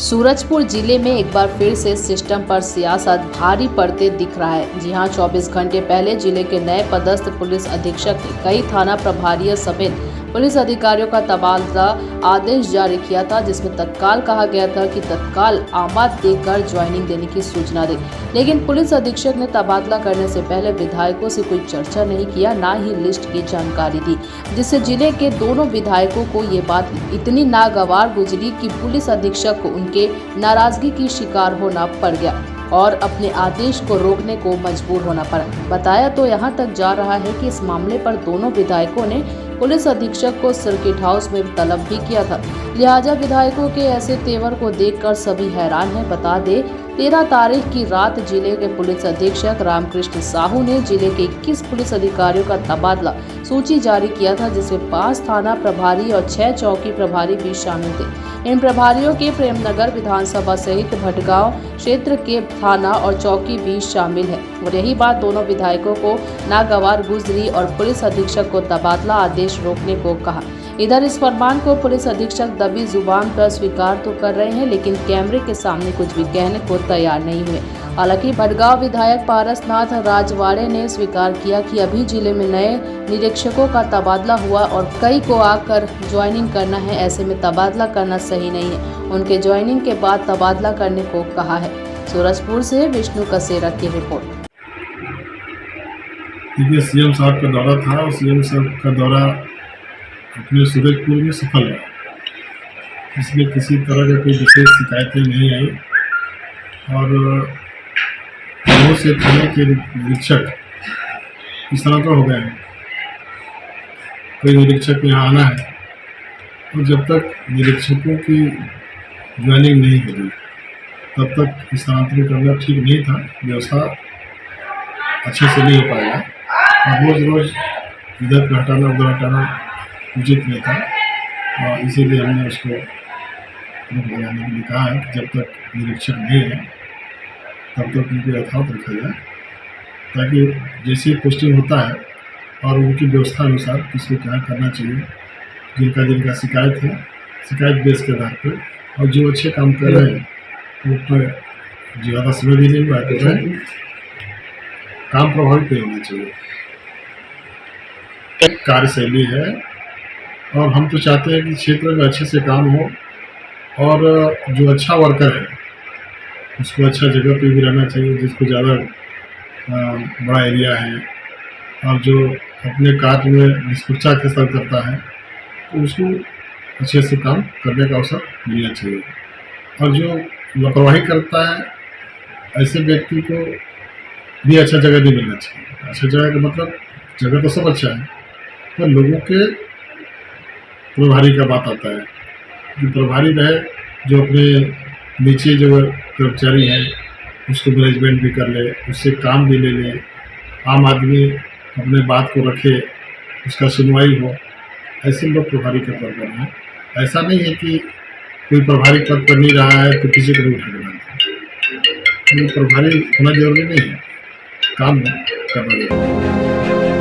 सूरजपुर जिले में एक बार फिर से सिस्टम पर सियासत भारी पड़ते दिख रहा है। जी हां, 24 घंटे पहले जिले के नए पदस्थ पुलिस अधीक्षक ने कई थाना प्रभारियों समेत पुलिस अधिकारियों का तबादला आदेश जारी किया था, जिसमें तत्काल कहा गया था कि तत्काल आमद देकर ज्वाइनिंग देने की सूचना दे। लेकिन पुलिस अधीक्षक ने तबादला करने से पहले विधायकों से कोई चर्चा नहीं किया, ना ही लिस्ट की जानकारी दी, जिससे जिले के दोनों विधायकों को ये बात इतनी नागवार गुजरी कि पुलिस अधीक्षक को उनके नाराजगी की शिकार होना पड़ गया और अपने आदेश को रोकने को मजबूर होना पड़ा। बताया तो यहाँ तक जा रहा है कि इस मामले पर दोनों विधायकों ने पुलिस अधीक्षक को सर्किट हाउस में तलब भी किया था। लिहाजा विधायकों के ऐसे तेवर को देखकर सभी हैरान हैं। बता दे 13 तारीख की रात जिले के पुलिस अधीक्षक रामकृष्ण साहू ने जिले के 21 पुलिस अधिकारियों का तबादला सूची जारी किया था, जिसमें 5 थाना प्रभारी और 6 चौकी प्रभारी भी शामिल थे। इन प्रभारियों के प्रेमनगर विधानसभा सहित भटगांव क्षेत्र के थाना और चौकी भी शामिल है। और यही बात दोनों विधायकों को नागवार गुजरी और पुलिस अधीक्षक को तबादला आदेश रोकने को कहा। इधर इस फरमान को पुलिस अधीक्षक दबी जुबान पर स्वीकार तो कर रहे हैं, लेकिन कैमरे के सामने कुछ भी कहने को तैयार नहीं हुए। हालांकि भटगांव विधायक पारसनाथ राजवाड़े ने स्वीकार किया कि अभी जिले में नए निरीक्षकों का तबादला हुआ और कई को आकर ज्वाइनिंग करना है। ऐसे में तबादला करना सही नहीं है। उनके ज्वाइनिंग के बाद तबादला करने को कहा है। सूरजपुर से विष्णु कसेरा की रिपोर्ट। देखिए, सीएम साहब का दौरा था और सीएम साहब का दौरा अपने सूरजपुर में सफल रहा। इसमें किसी तरह का कोई विशेष शिकायतें नहीं आई और बहुत से थाने के निरीक्षक इस तरह का हो गए हैं। कोई निरीक्षक यहाँ आना है और जब तक निरीक्षकों की ज्वाइनिंग नहीं होगी तब तक स्थानांतरण करना ठीक नहीं था। व्यवस्था अच्छे से नहीं हो पाएगा और रोज़ रोज़ इधर का हटाना उधर हटाना उचित नहीं था और इसीलिए हमने उसको रोक लगाने के लिए कहा है कि जब तक निरीक्षक नहीं है तब तक उनको यथावत रखा जाए, ताकि जैसे पोस्टिंग होता है और उनकी व्यवस्था अनुसार किसको क्या करना चाहिए। जिनका शिकायत है, शिकायत बेस के आधार पर, और जो अच्छे काम कर रहे हैं वो पर ज़्यादा समय भी नहीं हुआ तो काम प्रभावित नहीं होना चाहिए। एक कार्यशैली है और हम तो चाहते हैं कि क्षेत्र में अच्छे से काम हो और जो अच्छा वर्कर है उसको अच्छा जगह पे भी रहना चाहिए, जिसको ज़्यादा बड़ा एरिया है और जो अपने कार्य में निष्पक्षता के साथ करता है तो उसको अच्छे से काम करने का अवसर मिलना चाहिए। और जो लापरवाही करता है ऐसे व्यक्ति को भी अच्छा जगह नहीं मिलना चाहिए। अच्छा जगह का मतलब जगह तो सब अच्छा है, पर लोगों के प्रभारी का बात आता है कि प्रभारी रहे जो अपने नीचे जो कर्मचारी हैं उसको मैनेजमेंट भी कर ले, उससे काम भी ले ले, आम आदमी अपने बात को रखे, उसका सुनवाई हो। ऐसे लोग प्रभारी के पद पर हैं। ऐसा नहीं है कि कोई प्रभारी पद पर नहीं रहा है तो किसी को भी उठा के डालते हैं। प्रभारी होना जरूरी नहीं है, काम करना जरूरी है।